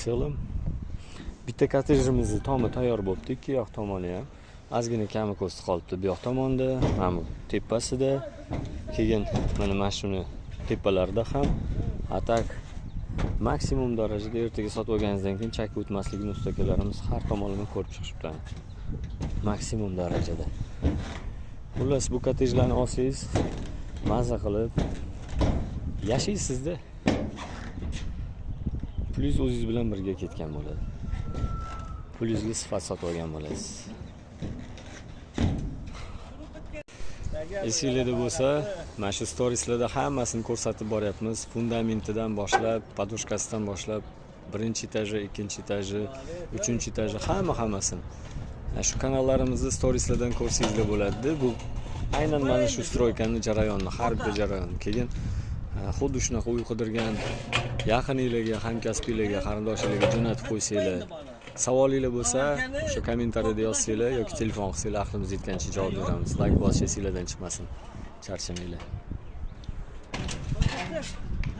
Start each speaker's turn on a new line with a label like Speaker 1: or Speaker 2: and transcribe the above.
Speaker 1: sig'lim. Bitta kottejimizni tomi tayyor bo'libdi, ikki yoq tomoni ham. Ozgina kami ko'sti qolibdi bu yoq tomonda, mana bu tepasida. Keyin mana shuni tepalarida ham atak maksimum darajada ertaga sotib olganingizdan keyin chakka o'tmasligini ustakalarimiz har tomonlama ko'rib chiqishibdi. Maksimum darajada. Xullas bu kottejlarni olsangiz, maza qilib yashaysizda. Pulingiz o'zingiz bilan birga ketgan bo'ladi. Pulingizga sifat sotib olgan bo'lasiz. Esingizda bo'lsa, mana shu storieslarda hammasini ko'rsatib boryapmiz. Fundamentidan boshlab, podushkasidan boshlab, birinchi etaji, ikkinchi etaji, uchinchi etaji, hammasini. Shu kanallarimizni storieslardan ko'rsangizlar bo'ladi. Bu aynan mana shu stroykani jarayonni, har bir jarayon. Keyin xuddi shunaqa uy qidirgan yaqiningizlarga, hamkasbingizlarga, qarindoshingizlarga jo'natib qo'ysanglar. Savolinglar bo'lsa, shu kommentariyada yozsanglar yoki telefon qilsanglar, aqlimiz yetgancha javob beramiz. Like bosish esingizdan chiqmasin. Charchamanglar.